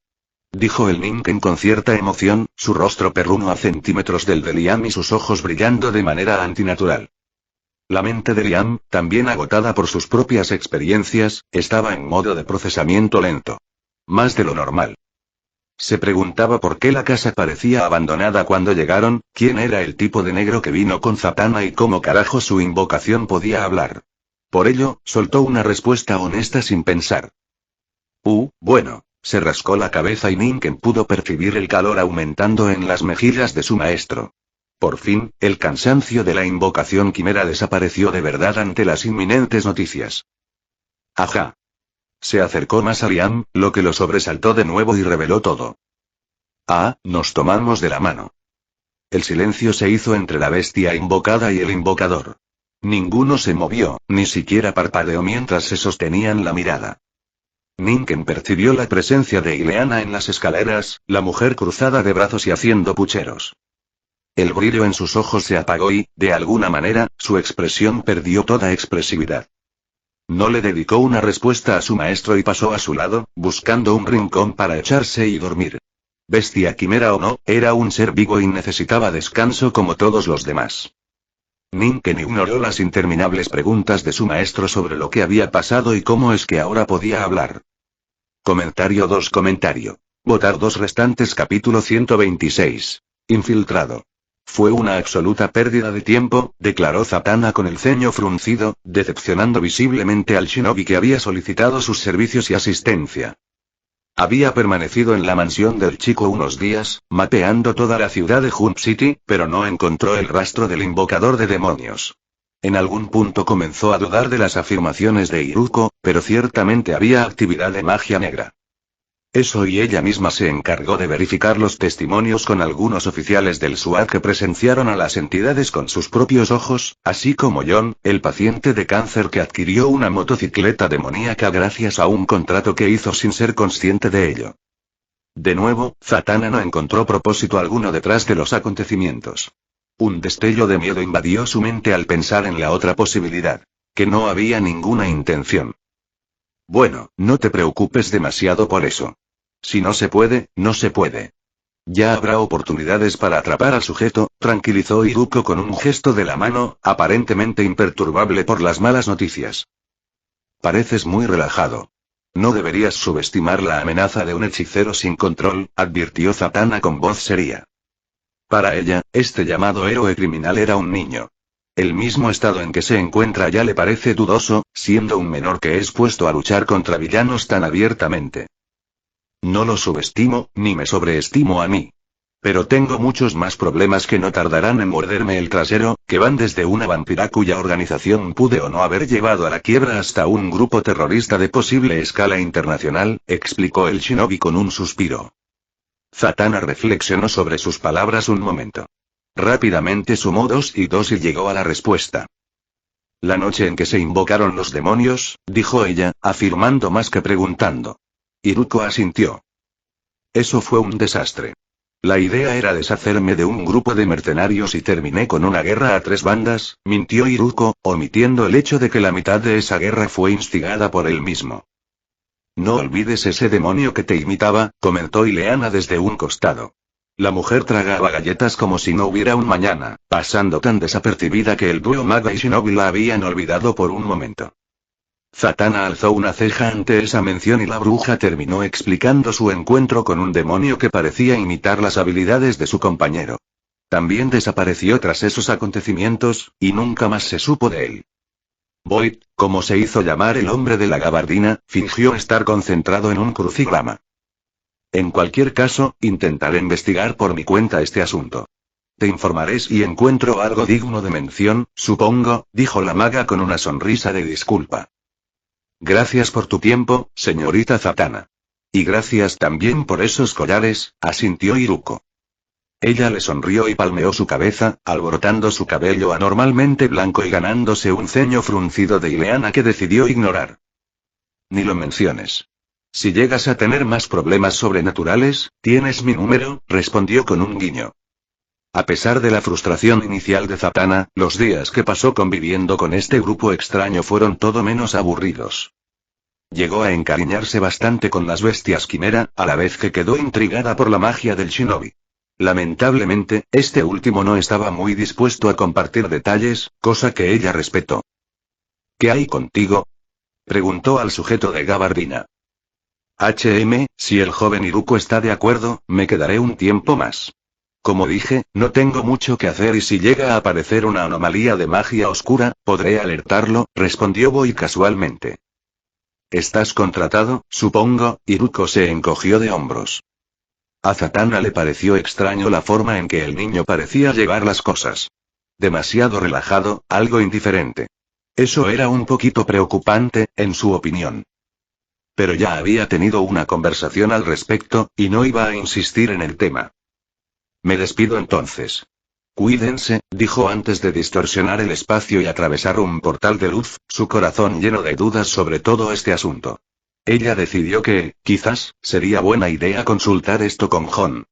Dijo el Ninken con cierta emoción, su rostro perruno a centímetros del de Liam y sus ojos brillando de manera antinatural. La mente de Liam, también agotada por sus propias experiencias, estaba en modo de procesamiento lento. Más de lo normal. Se preguntaba por qué la casa parecía abandonada cuando llegaron, quién era el tipo de negro que vino con Zatanna y cómo carajo su invocación podía hablar. Por ello, soltó una respuesta honesta sin pensar. Bueno, se rascó la cabeza y Ninken pudo percibir el calor aumentando en las mejillas de su maestro. Por fin, el cansancio de la invocación quimera desapareció de verdad ante las inminentes noticias. Ajá. Se acercó más a Liam, lo que lo sobresaltó de nuevo y reveló todo. Nos tomamos de la mano. El silencio se hizo entre la bestia invocada y el invocador. Ninguno se movió, ni siquiera parpadeó mientras se sostenían la mirada. Ninken percibió la presencia de Ileana en las escaleras, la mujer cruzada de brazos y haciendo pucheros. El brillo en sus ojos se apagó y, de alguna manera, su expresión perdió toda expresividad. No le dedicó una respuesta a su maestro y pasó a su lado, buscando un rincón para echarse y dormir. Bestia quimera o no, era un ser vivo y necesitaba descanso como todos los demás. Ninken ignoró las interminables preguntas de su maestro sobre lo que había pasado y cómo es que ahora podía hablar. Comentario 2. Votar 2 restantes. Capítulo 126. Infiltrado. Fue una absoluta pérdida de tiempo, declaró Zatanna con el ceño fruncido, decepcionando visiblemente al shinobi que había solicitado sus servicios y asistencia. Había permanecido en la mansión del chico unos días, mapeando toda la ciudad de Jump City, pero no encontró el rastro del invocador de demonios. En algún punto comenzó a dudar de las afirmaciones de Iruko, pero ciertamente había actividad de magia negra. Eso y ella misma se encargó de verificar los testimonios con algunos oficiales del SWAT que presenciaron a las entidades con sus propios ojos, así como John, el paciente de cáncer que adquirió una motocicleta demoníaca gracias a un contrato que hizo sin ser consciente de ello. De nuevo, Zatanna no encontró propósito alguno detrás de los acontecimientos. Un destello de miedo invadió su mente al pensar en la otra posibilidad. Que no había ninguna intención. Bueno, no te preocupes demasiado por eso. Si no se puede, no se puede. Ya habrá oportunidades para atrapar al sujeto, tranquilizó Iruko con un gesto de la mano, aparentemente imperturbable por las malas noticias. Pareces muy relajado. No deberías subestimar la amenaza de un hechicero sin control, advirtió Zatanna con voz seria. Para ella, este llamado héroe criminal era un niño. El mismo estado en que se encuentra ya le parece dudoso, siendo un menor que es puesto a luchar contra villanos tan abiertamente. No lo subestimo, ni me sobreestimo a mí. Pero tengo muchos más problemas que no tardarán en morderme el trasero, que van desde una vampira cuya organización pude o no haber llevado a la quiebra hasta un grupo terrorista de posible escala internacional, explicó el shinobi con un suspiro. Zatanna reflexionó sobre sus palabras un momento. Rápidamente sumó 2 y 2 y llegó a la respuesta. La noche en que se invocaron los demonios, dijo ella, afirmando más que preguntando. Iruko asintió. Eso fue un desastre. La idea era deshacerme de un grupo de mercenarios y terminé con una guerra a 3 bandas, mintió Iruko, omitiendo el hecho de que la mitad de esa guerra fue instigada por él mismo. No olvides ese demonio que te imitaba, comentó Ileana desde un costado. La mujer tragaba galletas como si no hubiera un mañana, pasando tan desapercibida que el dúo maga y shinobi la habían olvidado por un momento. Zatanna alzó una ceja ante esa mención y la bruja terminó explicando su encuentro con un demonio que parecía imitar las habilidades de su compañero. También desapareció tras esos acontecimientos, y nunca más se supo de él. Boyd, como se hizo llamar el hombre de la gabardina, fingió estar concentrado en un crucigrama. En cualquier caso, intentaré investigar por mi cuenta este asunto. Te informaré si encuentro algo digno de mención, supongo, dijo la maga con una sonrisa de disculpa. Gracias por tu tiempo, señorita Zatanna. Y gracias también por esos collares, asintió Iruko. Ella le sonrió y palmeó su cabeza, alborotando su cabello anormalmente blanco y ganándose un ceño fruncido de Ileana que decidió ignorar. Ni lo menciones. Si llegas a tener más problemas sobrenaturales, tienes mi número, respondió con un guiño. A pesar de la frustración inicial de Zatanna, los días que pasó conviviendo con este grupo extraño fueron todo menos aburridos. Llegó a encariñarse bastante con las bestias quimera, a la vez que quedó intrigada por la magia del shinobi. Lamentablemente, este último no estaba muy dispuesto a compartir detalles, cosa que ella respetó. ¿Qué hay contigo?, preguntó al sujeto de gabardina. Si el joven Iruko está de acuerdo, me quedaré un tiempo más. Como dije, no tengo mucho que hacer y si llega a aparecer una anomalía de magia oscura, podré alertarlo, respondió Boy casualmente. ¿Estás contratado, supongo? Iruko se encogió de hombros. A Zatanna le pareció extraño la forma en que el niño parecía llevar las cosas. Demasiado relajado, algo indiferente. Eso era un poquito preocupante, en su opinión. Pero ya había tenido una conversación al respecto, y no iba a insistir en el tema. Me despido entonces. Cuídense, dijo antes de distorsionar el espacio y atravesar un portal de luz, su corazón lleno de dudas sobre todo este asunto. Ella decidió que, quizás, sería buena idea consultar esto con Jon.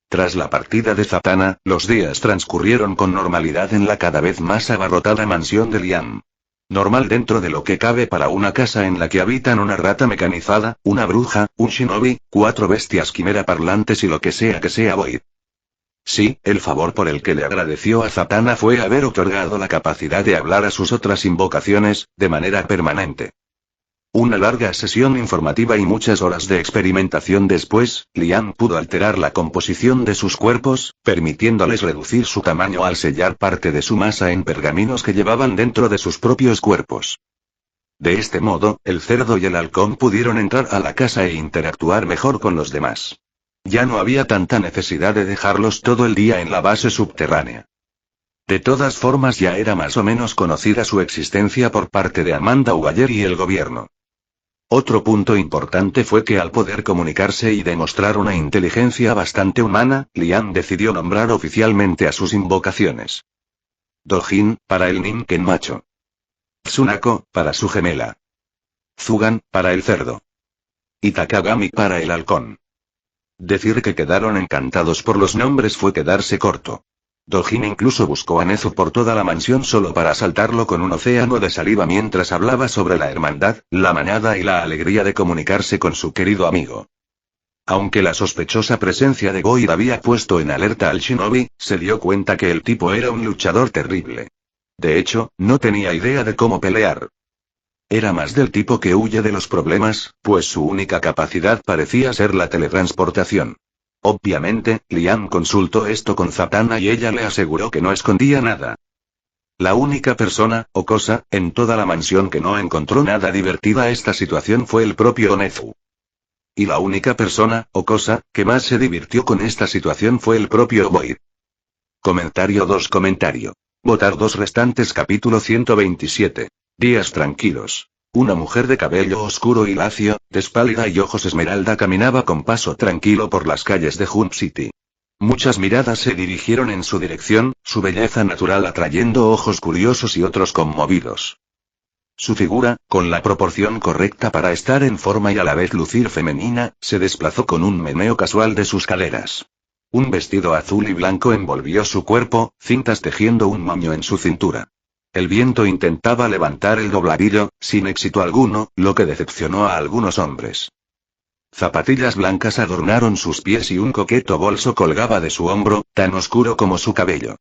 Tras la partida de Zatanna, los días transcurrieron con normalidad en la cada vez más abarrotada mansión de Liam. Normal dentro de lo que cabe para una casa en la que habitan una rata mecanizada, una bruja, un shinobi, 4 bestias quimera parlantes y lo que sea Void. Sí, el favor por el que le agradeció a Zatanna fue haber otorgado la capacidad de hablar a sus otras invocaciones, de manera permanente. Una larga sesión informativa y muchas horas de experimentación después, Liam pudo alterar la composición de sus cuerpos, permitiéndoles reducir su tamaño al sellar parte de su masa en pergaminos que llevaban dentro de sus propios cuerpos. De este modo, el cerdo y el halcón pudieron entrar a la casa e interactuar mejor con los demás. Ya no había tanta necesidad de dejarlos todo el día en la base subterránea. De todas formas ya era más o menos conocida su existencia por parte de Amanda Waller y el gobierno. Otro punto importante fue que al poder comunicarse y demostrar una inteligencia bastante humana, Liam decidió nombrar oficialmente a sus invocaciones. Dojin, para el Ninken macho. Tsunako, para su gemela. Zugan, para el cerdo. Y Takagami para el halcón. Decir que quedaron encantados por los nombres fue quedarse corto. Dojin incluso buscó a Nezu por toda la mansión solo para asaltarlo con un océano de saliva mientras hablaba sobre la hermandad, la manada y la alegría de comunicarse con su querido amigo. Aunque la sospechosa presencia de Void había puesto en alerta al shinobi, se dio cuenta que el tipo era un luchador terrible. De hecho, no tenía idea de cómo pelear. Era más del tipo que huye de los problemas, pues su única capacidad parecía ser la teletransportación. Obviamente, Liam consultó esto con Zatanna y ella le aseguró que no escondía nada. La única persona, o cosa, en toda la mansión que no encontró nada divertida esta situación fue el propio Nezu. Y la única persona, o cosa, que más se divirtió con esta situación fue el propio Void. Comentario 2. Votar 2 restantes. Capítulo 127. Días tranquilos. Una mujer de cabello oscuro y lacio, tez pálida y ojos esmeralda caminaba con paso tranquilo por las calles de Jump City. Muchas miradas se dirigieron en su dirección, su belleza natural atrayendo ojos curiosos y otros conmovidos. Su figura, con la proporción correcta para estar en forma y a la vez lucir femenina, se desplazó con un meneo casual de sus caderas. Un vestido azul y blanco envolvió su cuerpo, cintas tejiendo un moño en su cintura. El viento intentaba levantar el dobladillo, sin éxito alguno, lo que decepcionó a algunos hombres. Zapatillas blancas adornaron sus pies y un coqueto bolso colgaba de su hombro, tan oscuro como su cabello.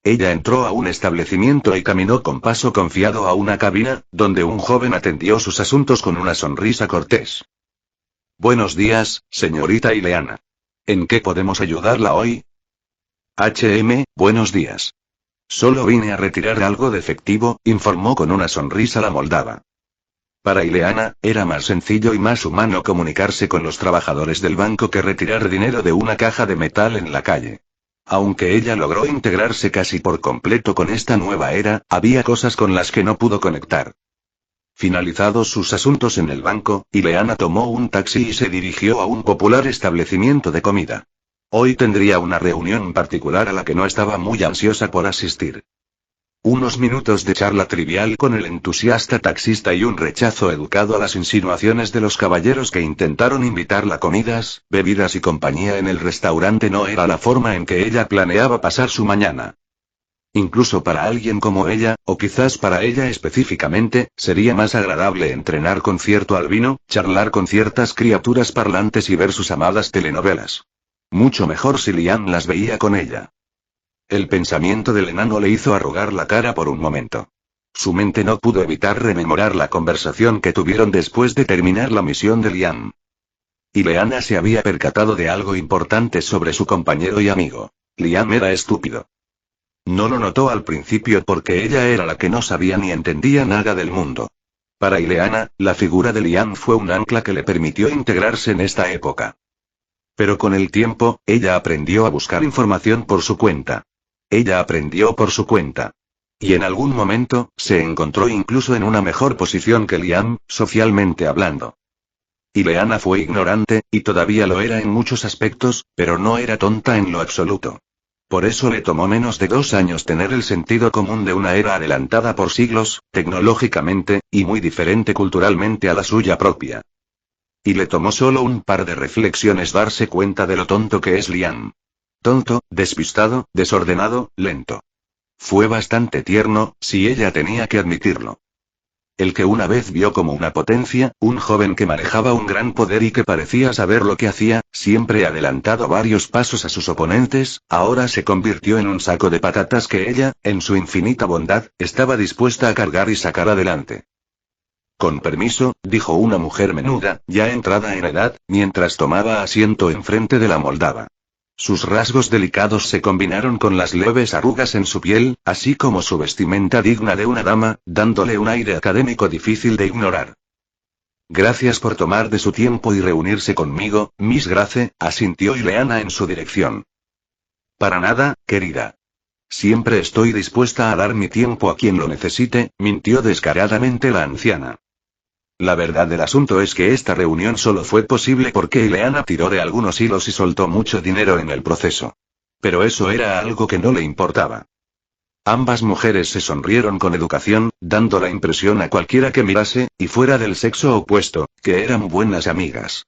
Ella entró a un establecimiento y caminó con paso confiado a una cabina, donde un joven atendió sus asuntos con una sonrisa cortés. Buenos días, señorita Ileana. ¿En qué podemos ayudarla hoy? Buenos días. Solo vine a retirar algo de efectivo, informó con una sonrisa la moldava. Para Ileana, era más sencillo y más humano comunicarse con los trabajadores del banco que retirar dinero de una caja de metal en la calle. Aunque ella logró integrarse casi por completo con esta nueva era, había cosas con las que no pudo conectar. Finalizados sus asuntos en el banco, Ileana tomó un taxi y se dirigió a un popular establecimiento de comida. Hoy tendría una reunión particular a la que no estaba muy ansiosa por asistir. Unos minutos de charla trivial con el entusiasta taxista y un rechazo educado a las insinuaciones de los caballeros que intentaron invitarla a comidas, bebidas y compañía en el restaurante no era la forma en que ella planeaba pasar su mañana. Incluso para alguien como ella, o quizás para ella específicamente, sería más agradable entrenar concierto al vino, charlar con ciertas criaturas parlantes y ver sus amadas telenovelas. Mucho mejor si Liam las veía con ella. El pensamiento del enano le hizo arrugar la cara por un momento. Su mente no pudo evitar rememorar la conversación que tuvieron después de terminar la misión de Liam. Ileana se había percatado de algo importante sobre su compañero y amigo. Liam era estúpido. No lo notó al principio porque ella era la que no sabía ni entendía nada del mundo. Para Ileana, la figura de Liam fue un ancla que le permitió integrarse en esta época. Pero con el tiempo, ella aprendió a buscar información por su cuenta. Ella aprendió por su cuenta. Y en algún momento, se encontró incluso en una mejor posición que Liam, socialmente hablando. Ileana fue ignorante, y todavía lo era en muchos aspectos, pero no era tonta en lo absoluto. Por eso le tomó menos de 2 años tener el sentido común de una era adelantada por siglos, tecnológicamente, y muy diferente culturalmente a la suya propia. Y le tomó solo un par de reflexiones darse cuenta de lo tonto que es Liam. Tonto, despistado, desordenado, lento. Fue bastante tierno, si ella tenía que admitirlo. El que una vez vio como una potencia, un joven que manejaba un gran poder y que parecía saber lo que hacía, siempre adelantado varios pasos a sus oponentes, ahora se convirtió en un saco de patatas que ella, en su infinita bondad, estaba dispuesta a cargar y sacar adelante. Con permiso, dijo una mujer menuda, ya entrada en edad, mientras tomaba asiento enfrente de la moldava. Sus rasgos delicados se combinaron con las leves arrugas en su piel, así como su vestimenta digna de una dama, dándole un aire académico difícil de ignorar. Gracias por tomar de su tiempo y reunirse conmigo, Miss Grace, asintió Ileana en su dirección. Para nada, querida. Siempre estoy dispuesta a dar mi tiempo a quien lo necesite, mintió descaradamente la anciana. La verdad del asunto es que esta reunión solo fue posible porque Ileana tiró de algunos hilos y soltó mucho dinero en el proceso. Pero eso era algo que no le importaba. Ambas mujeres se sonrieron con educación, dando la impresión a cualquiera que mirase, y fuera del sexo opuesto, que eran buenas amigas.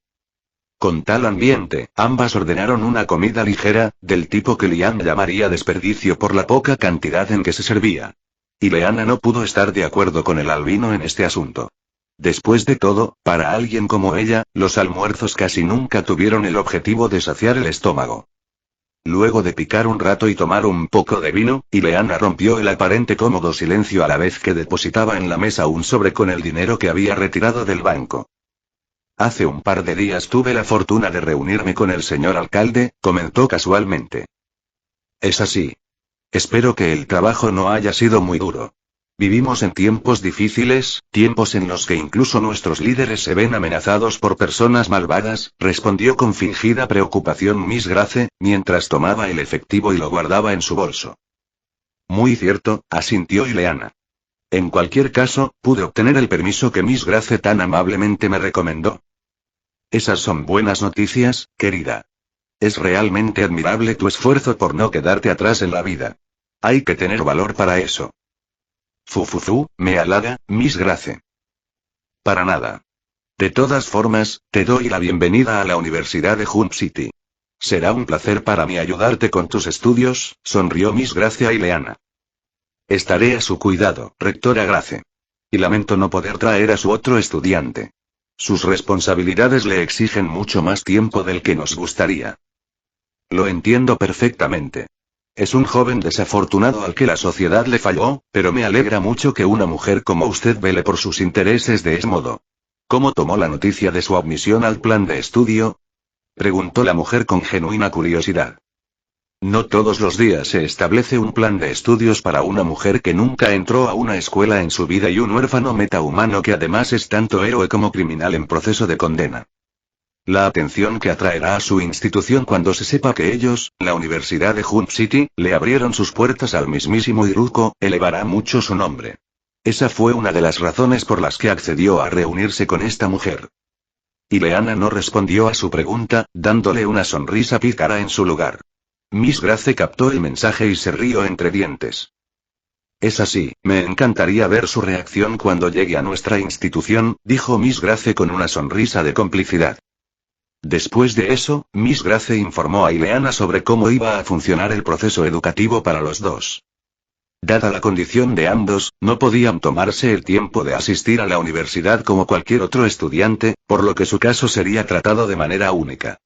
Con tal ambiente, ambas ordenaron una comida ligera, del tipo que Liam llamaría desperdicio por la poca cantidad en que se servía. Ileana no pudo estar de acuerdo con el albino en este asunto. Después de todo, para alguien como ella, los almuerzos casi nunca tuvieron el objetivo de saciar el estómago. Luego de picar un rato y tomar un poco de vino, Ileana rompió el aparente cómodo silencio a la vez que depositaba en la mesa un sobre con el dinero que había retirado del banco. Hace un par de días tuve la fortuna de reunirme con el señor alcalde, comentó casualmente. Es así. Espero que el trabajo no haya sido muy duro. Vivimos en tiempos difíciles, tiempos en los que incluso nuestros líderes se ven amenazados por personas malvadas, respondió con fingida preocupación Miss Grace, mientras tomaba el efectivo y lo guardaba en su bolso. Muy cierto, asintió Ileana. En cualquier caso, pude obtener el permiso que Miss Grace tan amablemente me recomendó. Esas son buenas noticias, querida. Es realmente admirable tu esfuerzo por no quedarte atrás en la vida. Hay que tener valor para eso. Fufufu, me halaga, Miss Grace. Para nada. De todas formas, te doy la bienvenida a la Universidad de Hunt City. Será un placer para mí ayudarte con tus estudios, sonrió Miss Grace a Ileana. Estaré a su cuidado, rectora Grace. Y lamento no poder traer a su otro estudiante. Sus responsabilidades le exigen mucho más tiempo del que nos gustaría. Lo entiendo perfectamente. Es un joven desafortunado al que la sociedad le falló, pero me alegra mucho que una mujer como usted vele por sus intereses de ese modo. ¿Cómo tomó la noticia de su admisión al plan de estudio? Preguntó la mujer con genuina curiosidad. No todos los días se establece un plan de estudios para una mujer que nunca entró a una escuela en su vida y un huérfano metahumano que además es tanto héroe como criminal en proceso de condena. La atención que atraerá a su institución cuando se sepa que ellos, la Universidad de Jump City, le abrieron sus puertas al mismísimo Iruko, elevará mucho su nombre. Esa fue una de las razones por las que accedió a reunirse con esta mujer. Ileana no respondió a su pregunta, dándole una sonrisa pícara en su lugar. Miss Grace captó el mensaje y se rió entre dientes. Es así, me encantaría ver su reacción cuando llegue a nuestra institución, dijo Miss Grace con una sonrisa de complicidad. Después de eso, Miss Grace informó a Ileana sobre cómo iba a funcionar el proceso educativo para los dos. Dada la condición de ambos, no podían tomarse el tiempo de asistir a la universidad como cualquier otro estudiante, por lo que su caso sería tratado de manera única.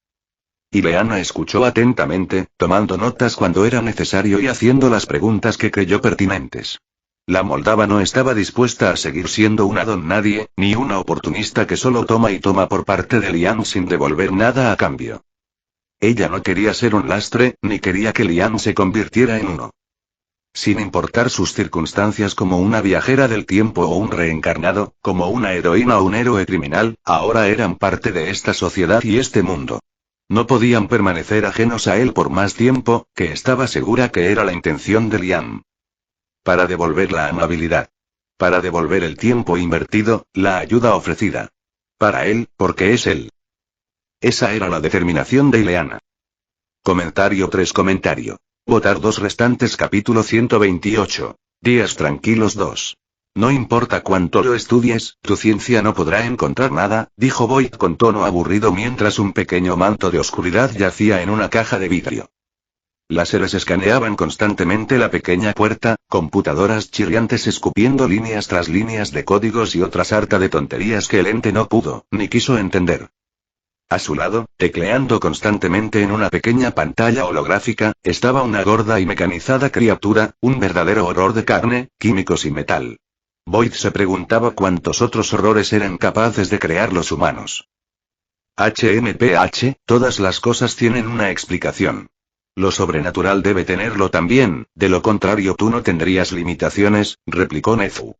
Ileana escuchó atentamente, tomando notas cuando era necesario y haciendo las preguntas que creyó pertinentes. La moldava no estaba dispuesta a seguir siendo una don nadie, ni una oportunista que solo toma y toma por parte de Liam sin devolver nada a cambio. Ella no quería ser un lastre, ni quería que Liam se convirtiera en uno. Sin importar sus circunstancias como una viajera del tiempo o un reencarnado, como una heroína o un héroe criminal, ahora eran parte de esta sociedad y este mundo. No podían permanecer ajenos a él por más tiempo, que estaba segura que era la intención de Liam. Para devolver la amabilidad. Para devolver el tiempo invertido, la ayuda ofrecida. Para él, porque es él. Esa era la determinación de Ileana. Comentario 3. Votar 2 restantes. Capítulo 128. Días tranquilos 2. No importa cuánto lo estudies, tu ciencia no podrá encontrar nada, dijo Boyd con tono aburrido mientras un pequeño manto de oscuridad yacía en una caja de vidrio. Láseres escaneaban constantemente la pequeña puerta, computadoras chirriantes escupiendo líneas tras líneas de códigos y otra sarta de tonterías que el ente no pudo, ni quiso entender. A su lado, tecleando constantemente en una pequeña pantalla holográfica, estaba una gorda y mecanizada criatura, un verdadero horror de carne, químicos y metal. Boyd se preguntaba cuántos otros horrores eran capaces de crear los humanos. HMPH, todas las cosas tienen una explicación. Lo sobrenatural debe tenerlo también, de lo contrario tú no tendrías limitaciones, replicó Nezu.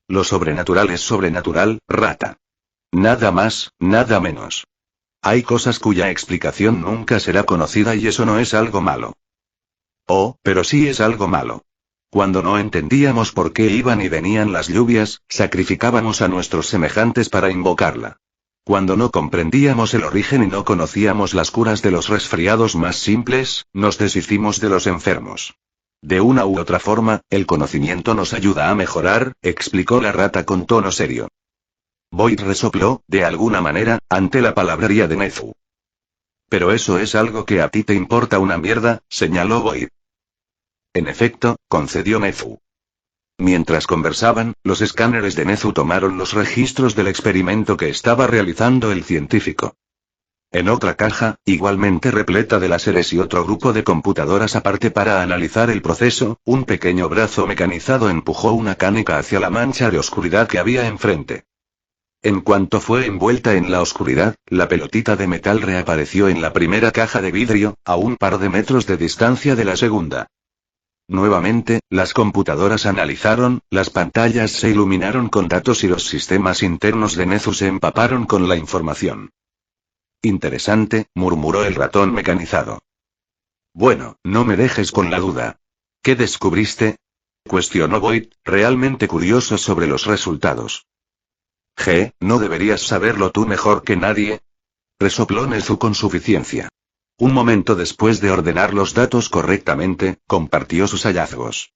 Lo sobrenatural es sobrenatural, rata. Nada más, nada menos. Hay cosas cuya explicación nunca será conocida y eso no es algo malo. Oh, pero sí es algo malo. Cuando no entendíamos por qué iban y venían las lluvias, sacrificábamos a nuestros semejantes para invocarla. Cuando no comprendíamos el origen y no conocíamos las curas de los resfriados más simples, nos deshicimos de los enfermos. De una u otra forma, el conocimiento nos ayuda a mejorar, explicó la rata con tono serio. Boyd resopló, de alguna manera, ante la palabrería de Nezu. Pero eso es algo que a ti te importa una mierda, señaló Boyd. En efecto, concedió Nezu. Mientras conversaban, los escáneres de Nezu tomaron los registros del experimento que estaba realizando el científico. En otra caja, igualmente repleta de láseres y otro grupo de computadoras aparte para analizar el proceso, un pequeño brazo mecanizado empujó una canica hacia la mancha de oscuridad que había enfrente. En cuanto fue envuelta en la oscuridad, la pelotita de metal reapareció en la primera caja de vidrio, a un par de metros de distancia de la segunda. Nuevamente, las computadoras analizaron, las pantallas se iluminaron con datos y los sistemas internos de Nezu se empaparon con la información. Interesante, murmuró el ratón mecanizado. Bueno, no me dejes con la duda. ¿Qué descubriste? Cuestionó Boyd, realmente curioso sobre los resultados. ¿No deberías saberlo tú mejor que nadie? Resopló Nezu con suficiencia. Un momento después de ordenar los datos correctamente, compartió sus hallazgos.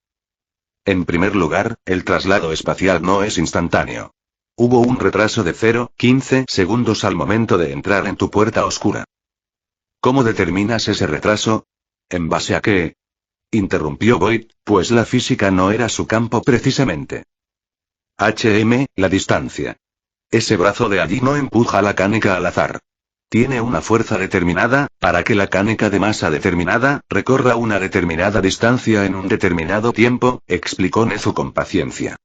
En primer lugar, el traslado espacial no es instantáneo. Hubo un retraso de 0,15 segundos al momento de entrar en tu puerta oscura. ¿Cómo determinas ese retraso? ¿En base a qué? Interrumpió Boyd, pues la física no era su campo precisamente. La distancia. Ese brazo de allí no empuja la canica al azar. Tiene una fuerza determinada, para que la canica de masa determinada, recorra una determinada distancia en un determinado tiempo, explicó Nezu con paciencia.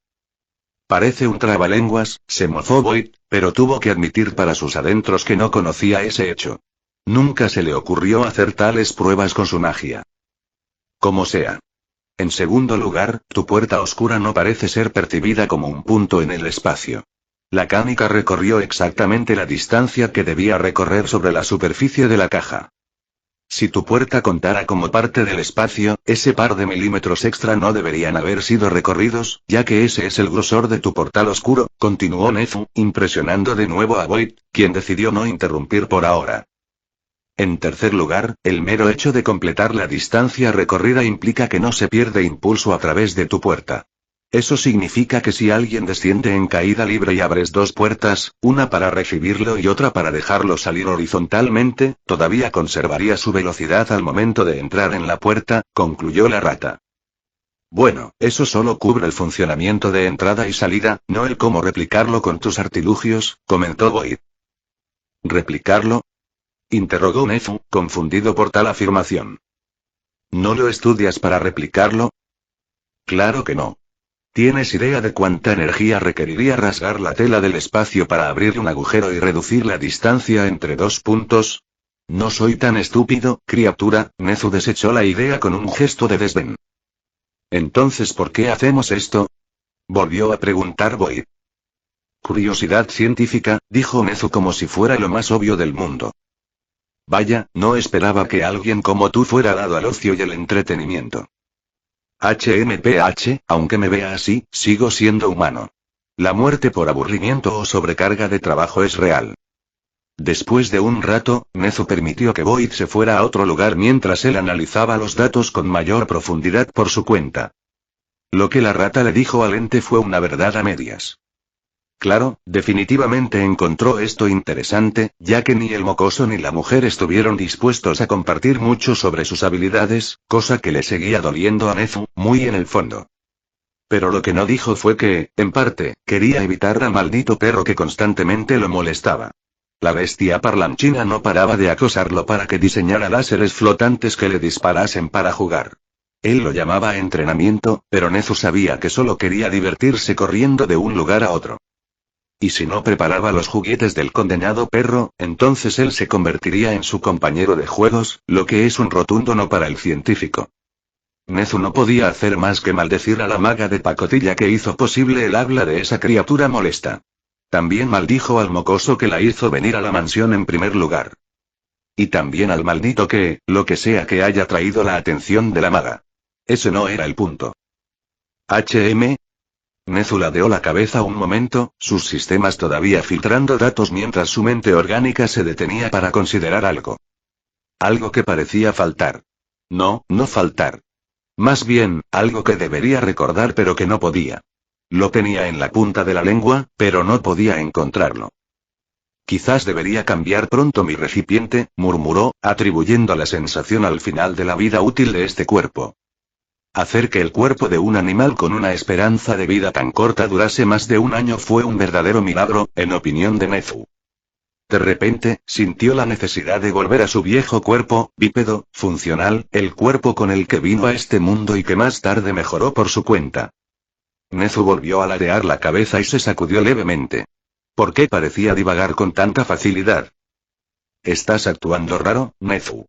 Parece un trabalenguas, se mofó Boyd, pero tuvo que admitir para sus adentros que no conocía ese hecho. Nunca se le ocurrió hacer tales pruebas con su magia. Como sea. En segundo lugar, tu puerta oscura no parece ser percibida como un punto en el espacio. La canica recorrió exactamente la distancia que debía recorrer sobre la superficie de la caja. Si tu puerta contara como parte del espacio, ese par de milímetros extra no deberían haber sido recorridos, ya que ese es el grosor de tu portal oscuro, continuó Nezu, impresionando de nuevo a Void, quien decidió no interrumpir por ahora. En tercer lugar, el mero hecho de completar la distancia recorrida implica que no se pierde impulso a través de tu puerta. Eso significa que si alguien desciende en caída libre y abres dos puertas, una para recibirlo y otra para dejarlo salir horizontalmente, todavía conservaría su velocidad al momento de entrar en la puerta, concluyó la rata. Bueno, eso solo cubre el funcionamiento de entrada y salida, no el cómo replicarlo con tus artilugios, comentó Void. ¿Replicarlo? Interrogó Nezu, confundido por tal afirmación. ¿No lo estudias para replicarlo? Claro que no. ¿Tienes idea de cuánta energía requeriría rasgar la tela del espacio para abrir un agujero y reducir la distancia entre dos puntos? No soy tan estúpido, criatura, Nezu desechó la idea con un gesto de desdén. Entonces, ¿por qué hacemos esto? Volvió a preguntar Void. Curiosidad científica, dijo Nezu como si fuera lo más obvio del mundo. Vaya, no esperaba que alguien como tú fuera dado al ocio y el entretenimiento. HMPH, aunque me vea así, sigo siendo humano. La muerte por aburrimiento o sobrecarga de trabajo es real. Después de un rato, Nezu permitió que Void se fuera a otro lugar mientras él analizaba los datos con mayor profundidad por su cuenta. Lo que la rata le dijo al ente fue una verdad a medias. Claro, definitivamente encontró esto interesante, ya que ni el mocoso ni la mujer estuvieron dispuestos a compartir mucho sobre sus habilidades, cosa que le seguía doliendo a Nezu, muy en el fondo. Pero lo que no dijo fue que, en parte, quería evitar al maldito perro que constantemente lo molestaba. La bestia parlanchina no paraba de acosarlo para que diseñara láseres flotantes que le disparasen para jugar. Él lo llamaba entrenamiento, pero Nezu sabía que solo quería divertirse corriendo de un lugar a otro. Y si no preparaba los juguetes del condenado perro, entonces él se convertiría en su compañero de juegos, lo que es un rotundo no para el científico. Nezu no podía hacer más que maldecir a la maga de pacotilla que hizo posible el habla de esa criatura molesta. También maldijo al mocoso que la hizo venir a la mansión en primer lugar. Y también al maldito que, lo que sea que haya traído la atención de la maga. Ese no era el punto. Nezu ladeó la cabeza un momento, sus sistemas todavía filtrando datos mientras su mente orgánica se detenía para considerar algo. Algo que parecía faltar. No faltar. Más bien, algo que debería recordar pero que no podía. Lo tenía en la punta de la lengua, pero no podía encontrarlo. Quizás debería cambiar pronto mi recipiente, murmuró, atribuyendo la sensación al final de la vida útil de este cuerpo. Hacer que el cuerpo de un animal con una esperanza de vida tan corta durase más de un año fue un verdadero milagro, en opinión de Nezu. De repente, sintió la necesidad de volver a su viejo cuerpo, bípedo, funcional, el cuerpo con el que vino a este mundo y que más tarde mejoró por su cuenta. Nezu volvió a ladear la cabeza y se sacudió levemente. ¿Por qué parecía divagar con tanta facilidad? Estás actuando raro, Nezu.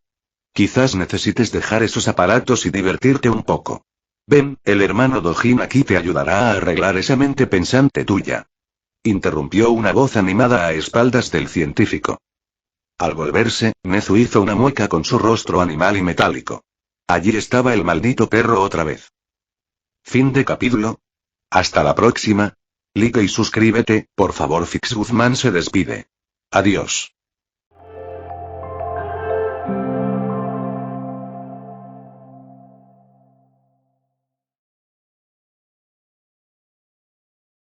Quizás necesites dejar esos aparatos y divertirte un poco. Ven, el hermano Dojin aquí te ayudará a arreglar esa mente pensante tuya. Interrumpió una voz animada a espaldas del científico. Al volverse, Nezu hizo una mueca con su rostro animal y metálico. Allí estaba el maldito perro otra vez. Fin de capítulo. Hasta la próxima. Like y suscríbete, por favor. Fix Guzmán se despide. Adiós.